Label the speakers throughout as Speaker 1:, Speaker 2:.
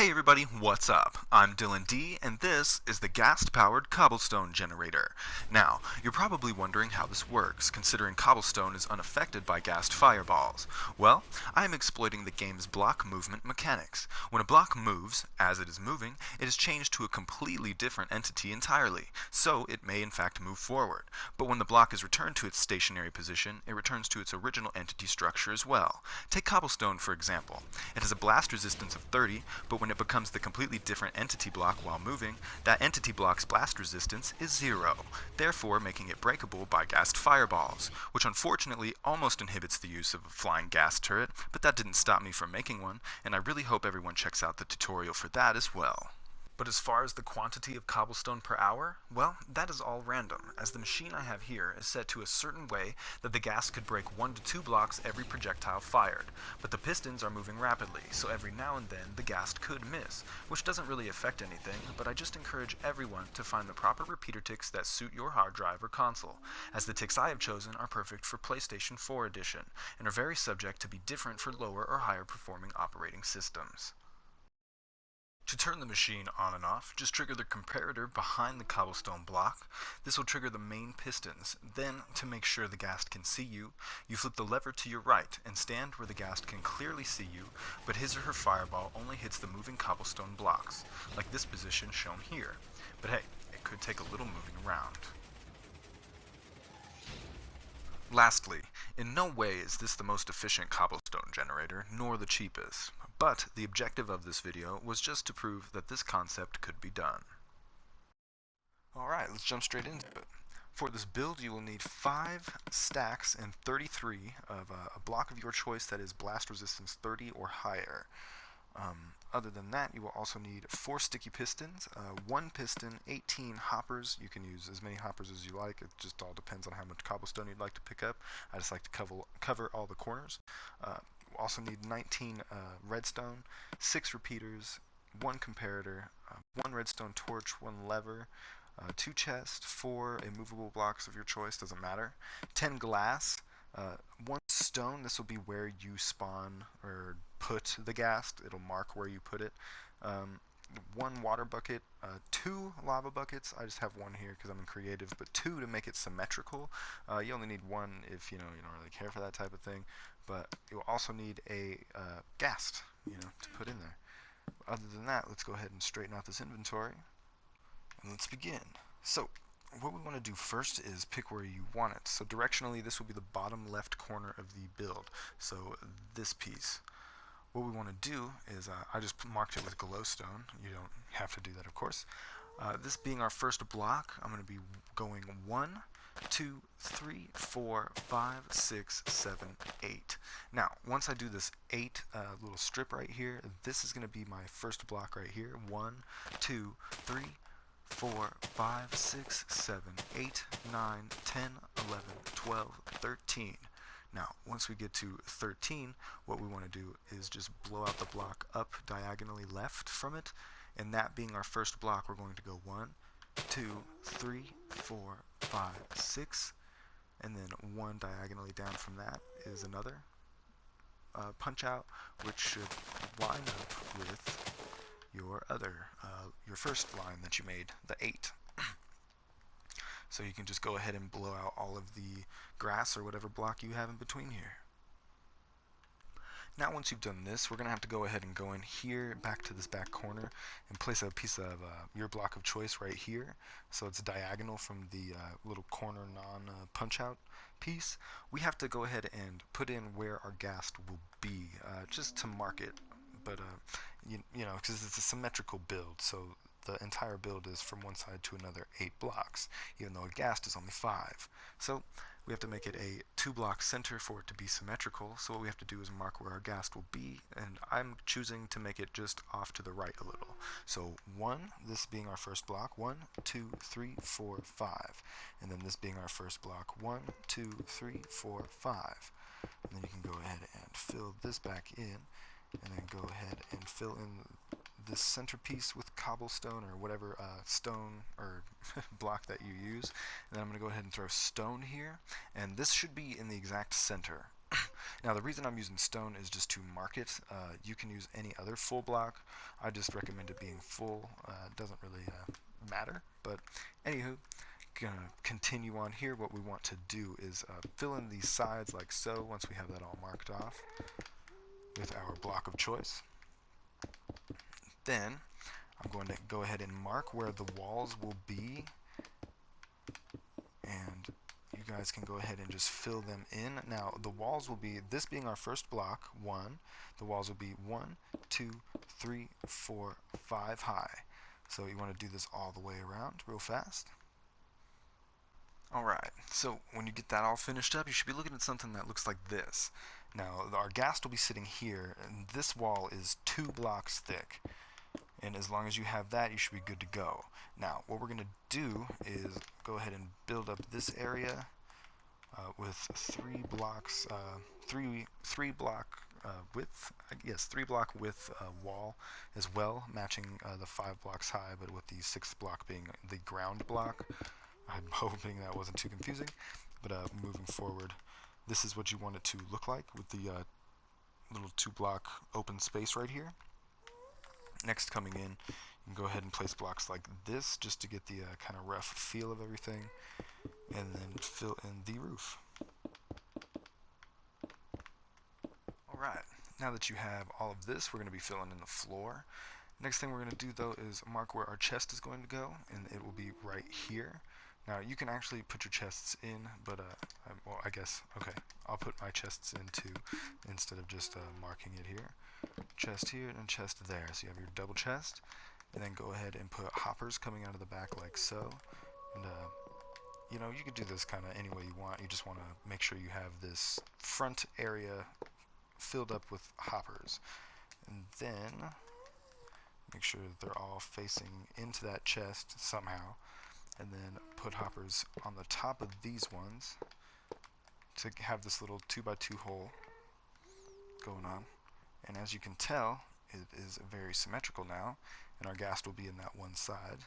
Speaker 1: Hey everybody, what's up? I'm Dylan D, and this is the Ghast-powered Cobblestone generator. Now, you're probably wondering how this works, considering Cobblestone is unaffected by Ghast fireballs. Well, I am exploiting the game's block movement mechanics. When a block moves, as it is moving, it is changed to a completely different entity entirely, so it may in fact move forward. But when the block is returned to its stationary position, it returns to its original entity structure as well. Take Cobblestone for example. It has a blast resistance of 30, but when it becomes the completely different entity block while moving, that entity block's blast resistance is 0, therefore making it breakable by Ghast fireballs, which unfortunately almost inhibits the use of a flying Ghast turret, but that didn't stop me from making one, and I really hope everyone checks out the tutorial for that as well. But as far as the quantity of cobblestone per hour, well, that is all random, as the machine I have here is set to a certain way that the gas could break 1 to 2 blocks every projectile fired. But the pistons are moving rapidly, so every now and then the gas could miss, which doesn't really affect anything, but I just encourage everyone to find the proper repeater ticks that suit your hard drive or console, as the ticks I have chosen are perfect for PlayStation 4 edition, and are very subject to be different for lower or higher performing operating systems. To turn the machine on and off, just trigger the comparator behind the cobblestone block. This will trigger the main pistons. Then, to make sure the ghast can see you, you flip the lever to your right and stand where the ghast can clearly see you, but his or her fireball only hits the moving cobblestone blocks, like this position shown here. But hey, it could take a little moving around. Lastly, in no way is this the most efficient cobblestone generator, nor the cheapest, but the objective of this video was just to prove that this concept could be done. Alright, let's jump straight into it. For this build you will need 5 stacks and 33 of a block of your choice that is blast resistance 30 or higher. Other than that, you will also need 4 sticky pistons, 1 piston, 18 hoppers. You can use as many hoppers as you like. It just all depends on how much cobblestone you'd like to pick up. I just like to cover all the corners. We'll also need 19 redstone, 6 repeaters, 1 comparator, 1 redstone torch, 1 lever, 2 chests, 4 immovable blocks of your choice, doesn't matter, 10 glass, 1 stone. This will be where you spawn or put the ghast. It'll mark where you put it. 1 water bucket, 2 lava buckets. I just have 1 here because I'm in creative, but 2 to make it symmetrical. You only need 1 if you don't really care for that type of thing. But you'll also need a ghast, to put in there. Other than that, let's go ahead and straighten out this inventory, and let's begin. So, what we want to do first is pick where you want it. So directionally, this will be the bottom left corner of the build. So this piece. What we want to do is, I just marked it with glowstone. You don't have to do that, of course. This being our first block, I'm going to be going 1, 2, 3, 4, 5, 6, 7, 8. Now, once I do this 8 little strip right here, this is going to be my first block right here. 1, 2, 3, 4, 5, 6, 7, 8, 9, 10, 11, 12, 13. Now, once we get to 13, what we want to do is just blow out the block up diagonally left from it, and that being our first block, we're going to go 1, 2, 3, 4, 5, 6, and then 1 diagonally down from that is another punch out, which should line up with your first line that you made, the 8. So you can just go ahead and blow out all of the grass or whatever block you have in between here. Now once you've done this, we're going to have to go ahead and go in here, back to this back corner, and place a piece of your block of choice right here, so it's diagonal from the little corner non-punch-out piece. We have to go ahead and put in where our ghast will be, just to mark it, but because it's a symmetrical build, so the entire build is from one side to another 8 blocks, even though a ghast is only 5. So we have to make it a 2-block center for it to be symmetrical, so what we have to do is mark where our ghast will be, and I'm choosing to make it just off to the right a little. So 1, this being our first block, 1, 2, 3, 4, 5. And then this being our first block, 1, 2, 3, 4, 5. And then you can go ahead and fill this back in, and then go ahead and fill in this centerpiece with cobblestone or whatever stone or block that you use. And then I'm going to go ahead and throw stone here, and this should be in the exact center. Now the reason I'm using stone is just to mark it. You can use any other full block. I just recommend it being full. It doesn't really matter, but anywho, gonna continue on here. What we want to do is fill in these sides like so. Once we have that all marked off with our block of choice, then I'm going to go ahead and mark where the walls will be, and you guys can go ahead and just fill them in. Now the walls will be, this being our first block, 1, the walls will be 1, 2, 3, 4, 5 high. So you want to do this all the way around real fast. Alright, so when you get that all finished up, you should be looking at something that looks like this. Now our ghast will be sitting here, and this wall is 2 blocks thick. And as long as you have that, you should be good to go. Now, what we're going to do is go ahead and build up this area with 3 blocks, 3 block width, yes, 3 block width wall as well, matching the 5 blocks high, but with the 6th block being the ground block. I'm hoping that wasn't too confusing, but moving forward, this is what you want it to look like with the little 2 block open space right here. Next, coming in, you can go ahead and place blocks like this just to get the kind of rough feel of everything, and then fill in the roof. Alright, now that you have all of this, we're going to be filling in the floor. Next thing we're going to do though is mark where our chest is going to go, and it will be right here. Now you can actually put your chests in, but well, I guess, okay, I'll put my chests in too, instead of just marking it here. Chest here and chest there, so you have your double chest, and then go ahead and put hoppers coming out of the back like so. And you know, you could do this kind of any way you want. You just want to make sure you have this front area filled up with hoppers, and then make sure that they're all facing into that chest somehow, and then put hoppers on the top of these ones to have this little 2x2 hole going on. And as you can tell, it is very symmetrical now, and our ghast will be in that one side.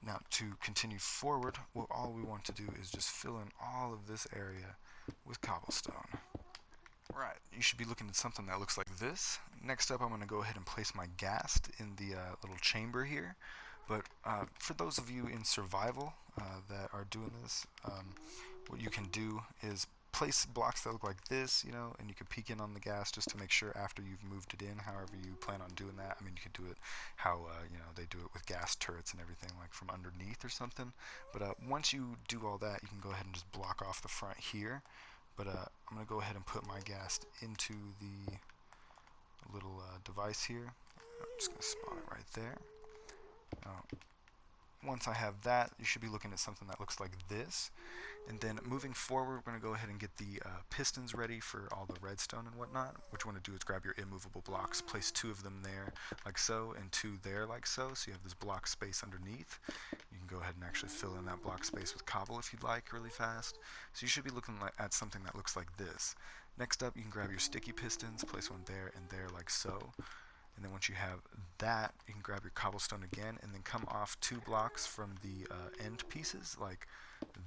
Speaker 1: Now to continue forward, all we want to do is just fill in all of this area with cobblestone. Right, you should be looking at something that looks like this. Next up, I'm going to go ahead and place my ghast in the little chamber here. But for those of you in survival that are doing this, what you can do is place blocks that look like this, you know, and you can peek in on the ghast just to make sure after you've moved it in, however you plan on doing that. I mean, you can do it how, you know, they do it with ghast turrets and everything, like from underneath or something. But once you do all that, you can go ahead and just block off the front here. But I'm going to go ahead and put my ghast into the little device here. I'm just going to spawn it right there. Now, once I have that, you should be looking at something that looks like this. And then moving forward, we're going to go ahead and get the pistons ready for all the redstone and whatnot. What you want to do is grab your immovable blocks, place 2 of them there like so, and 2 there like so, so you have this block space underneath. You can go ahead and actually fill in that block space with cobble if you'd like really fast. So you should be looking at something that looks like this. Next up, you can grab your sticky pistons, place one there and there like so. And then once you have that, you can grab your cobblestone again and then come off 2 blocks from the end pieces like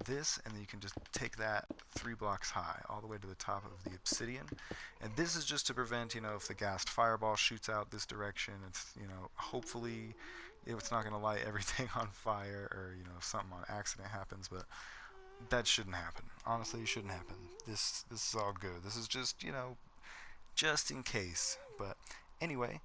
Speaker 1: this, and then you can just take that 3 blocks high all the way to the top of the obsidian. And this is just to prevent, you know, if the ghast fireball shoots out this direction, it's, you know, hopefully it's not going to light everything on fire, or, you know, if something on accident happens, but that shouldn't happen. Honestly, it shouldn't happen. This is all good. This is just, you know, just in case. But anyway,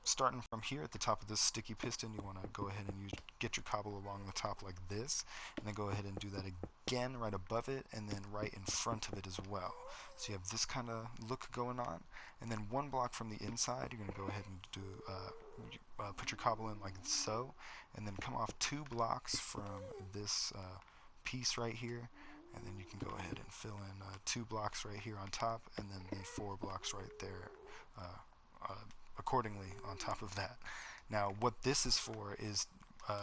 Speaker 1: starting from here at the top of this sticky piston, you want to go ahead and get your cobble along the top like this, and then go ahead and do that again right above it, and then right in front of it as well. So you have this kind of look going on, and then 1 block from the inside, you're going to go ahead and do put your cobble in like so, and then come off 2 blocks from this piece right here, and then you can go ahead and fill in 2 blocks right here on top, and then the 4 blocks right there accordingly on top of that. Now what this is for is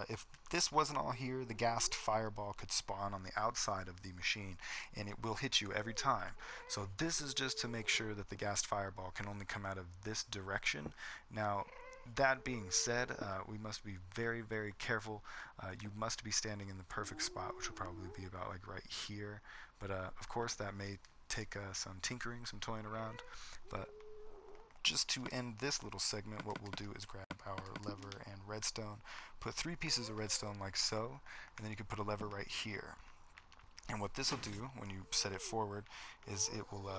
Speaker 1: if this wasn't all here, the ghast fireball could spawn on the outside of the machine and it will hit you every time. So this is just to make sure that the ghast fireball can only come out of this direction. Now that being said, we must be very, very careful. You must be standing in the perfect spot, which will probably be about like right here. But of course that may take some tinkering, some toying around. But just to end this little segment, what we'll do is grab our lever and redstone, put 3 pieces of redstone like so, and then you can put a lever right here. And what this will do when you set it forward is it will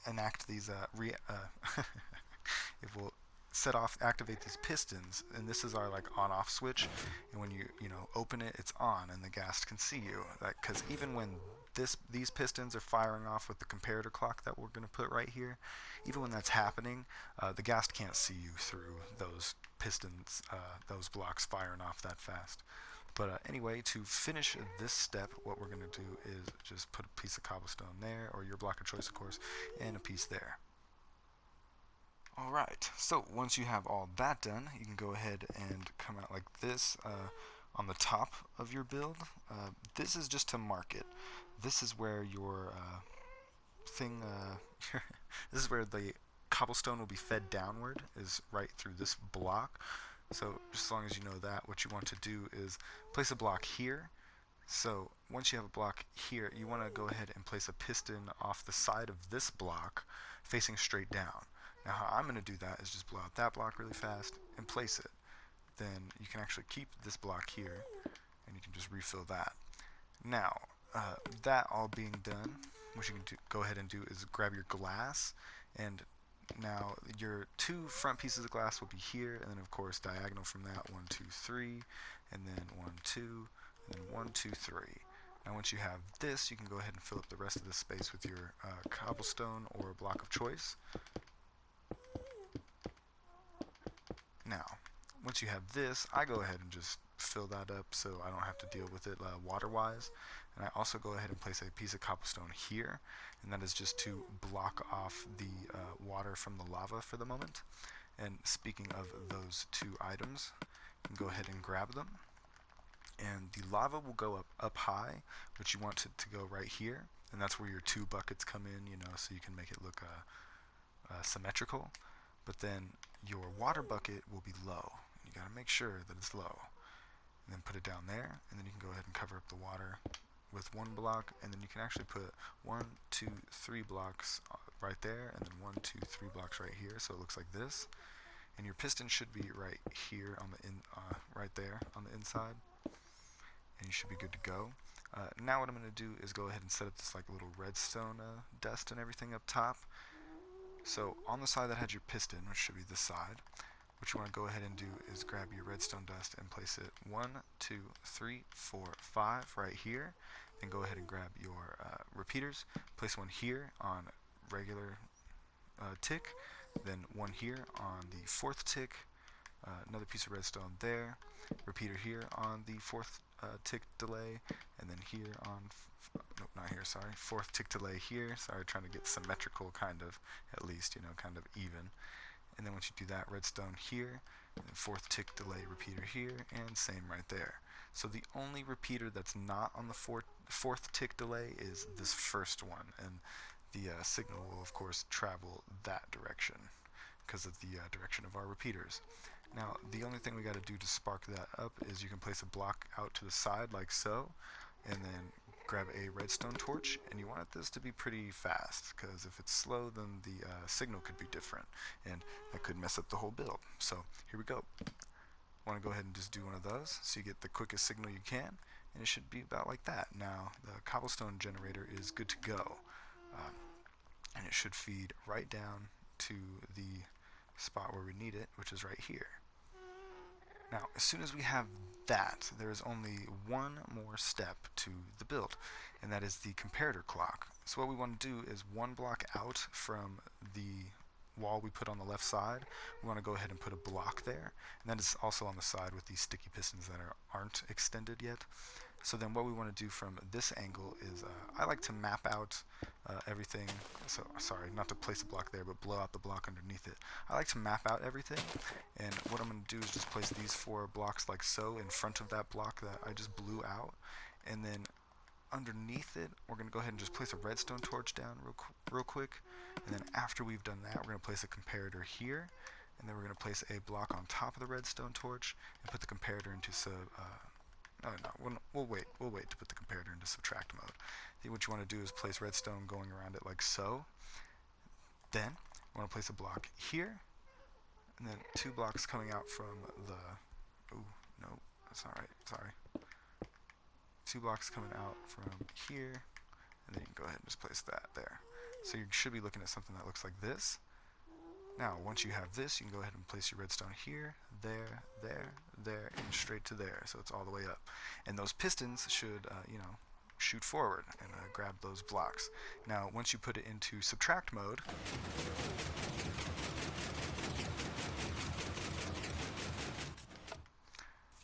Speaker 1: enact these it will activate these pistons, and this is our like on-off switch. And when you open it, it's on, and the ghast can see you. Because even when these pistons are firing off with the comparator clock that we're going to put right here, even when that's happening, the ghast can't see you through those pistons, those blocks firing off that fast. But anyway, to finish this step, what we're going to do is just put a piece of cobblestone there, or your block of choice, of course, and a piece there. Alright, so once you have all that done, you can go ahead and come out like this on the top of your build. This is just to mark it. This is where your this is where the cobblestone will be fed downward, is right through this block. So just as long as you know that, what you want to do is place a block here. So once you have a block here, you want to go ahead and place a piston off the side of this block facing straight down. Now how I'm going to do that is just blow out that block really fast and place it. Then you can actually keep this block here, and you can just refill that. Now, that all being done, what you can go ahead and do is grab your glass, and now your 2 front pieces of glass will be here, and then of course diagonal from that 1, 2, 3, and then 1, 2, and then 1, 2, 3. Now once you have this, you can go ahead and fill up the rest of the space with your cobblestone or block of choice. Now, once you have this, I go ahead and just fill that up so I don't have to deal with it water-wise. And I also go ahead and place a piece of cobblestone here, and that is just to block off the water from the lava for the moment. And speaking of those 2 items, you can go ahead and grab them. And the lava will go up high, but you want it to go right here, and that's where your 2 buckets come in, so you can make it look symmetrical. But then your water bucket will be low. You got to make sure that it's low. And then put it down there, and then you can go ahead and cover up the water with 1 block, and then you can actually put 1, 2, 3 blocks right there, and then 1, 2, 3 blocks right here, so it looks like this. And your piston should be right here on the right there on the inside, and you should be good to go. Now what I'm going to do is go ahead and set up this like little redstone dust and everything up top. So on the side that had your piston, which should be this side, what you want to go ahead and do is grab your redstone dust and place it 1, 2, 3, 4, 5 right here. Then go ahead and grab your repeaters, place 1 here on regular tick, then 1 here on the 4th tick, another piece of redstone there, repeater here on the 4th tick delay, and then here on nope, not here, sorry, 4th tick delay here. Sorry, trying to get symmetrical, kind of, at least, kind of even. And then once you do that, redstone here, and then 4th tick delay repeater here, and same right there. So the only repeater that's not on the 4th tick delay is this first one, and the signal will of course travel that direction because of the direction of our repeaters. Now the only thing we got to do to spark that up is you can place a block out to the side like so, and then grab a redstone torch, and you want this to be pretty fast, because if it's slow, then the signal could be different, and that could mess up the whole build. So here we go. Want to go ahead and just do one of those so you get the quickest signal you can, and it should be about like that. Now the cobblestone generator is good to go, and it should feed right down to the spot where we need it, which is right here. Now, as soon as we have that, there is only one more step to the build, and that is the comparator clock. So what we want to do is 1 block out from the wall we put on the left side, we want to go ahead and put a block there, and that is also on the side with these sticky pistons that aren't extended yet. So then what we want to do from this angle is, I like to map out everything, so sorry, not to place a block there, but blow out the block underneath it. I like to map out everything, and what I'm going to do is just place these 4 blocks like so in front of that block that I just blew out, and then underneath it, we're going to go ahead and just place a redstone torch down real quick, and then after we've done that, we're going to place a comparator here, and then we're going to place a block on top of the redstone torch and put the comparator into Oh no, we'll wait. We'll wait to put the comparator into subtract mode. Then what you want to do is place redstone going around it like so. Then you want to place a block here, and then 2 blocks coming out from the. Ooh, no, that's not right. Sorry. 2 blocks coming out from here, and then you can go ahead and just place that there. So you should be looking at something that looks like this. Now, once you have this, you can go ahead and place your redstone here, there, there, there, and straight to there. So it's all the way up. And those pistons should, shoot forward and grab those blocks. Now, once you put it into subtract mode,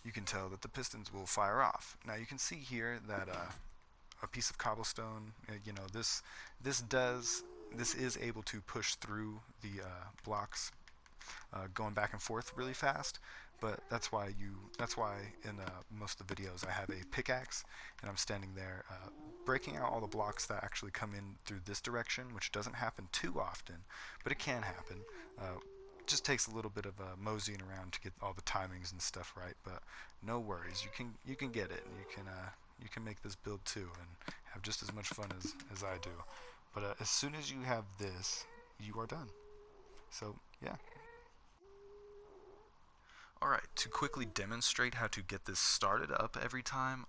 Speaker 1: you can tell that the pistons will fire off. Now, you can see here that a piece of cobblestone, this is able to push through the blocks going back and forth really fast, but that's why in most of the videos I have a pickaxe and I'm standing there breaking out all the blocks that actually come in through this direction, which doesn't happen too often, but it can happen. Just takes a little bit of moseying around to get all the timings and stuff right, but no worries, you can get it, and you can make this build too and have just as much fun as I do. But as soon as you have this, you are done. So yeah. Alright, to quickly demonstrate how to get this started up every time,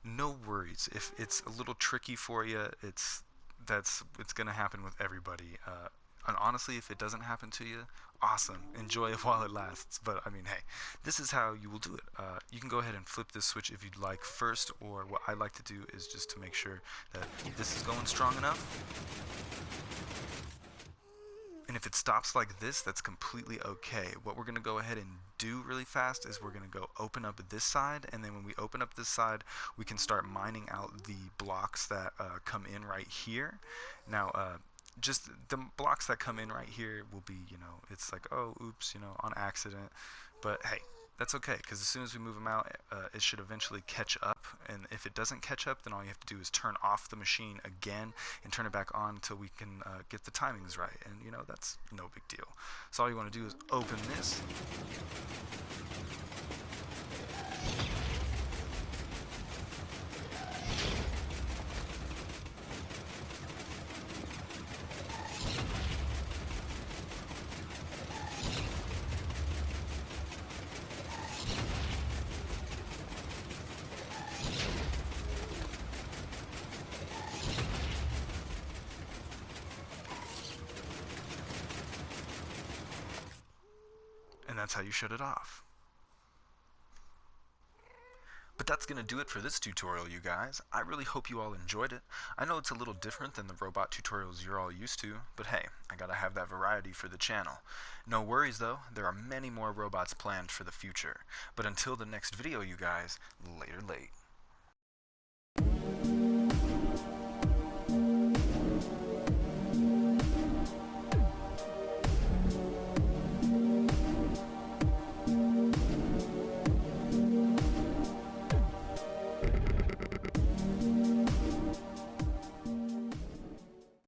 Speaker 1: no worries. If it's a little tricky for you, it's going to happen with everybody. And honestly, if it doesn't happen to you, awesome. Enjoy it while it lasts. But I mean, hey, this is how you will do it. You can go ahead and flip this switch if you'd like first, or what I like to do is just to make sure that this is going strong enough. And if it stops like this, that's completely okay. What we're going to go ahead and do really fast is we're going to go open up this side, and then when we open up this side, we can start mining out the blocks that come in right here. Now, just the blocks that come in right here will be, it's like, oh, oops, on accident. But hey, that's okay, because as soon as we move them out, it should eventually catch up. And if it doesn't catch up, then all you have to do is turn off the machine again and turn it back on until we can get the timings right. And, that's no big deal. So all you want to do is open this. And that's how you shut it off. But that's going to do it for this tutorial, you guys. I really hope you all enjoyed it. I know it's a little different than the robot tutorials you're all used to, but hey, I gotta have that variety for the channel. No worries though, there are many more robots planned for the future. But until the next video, you guys, later late.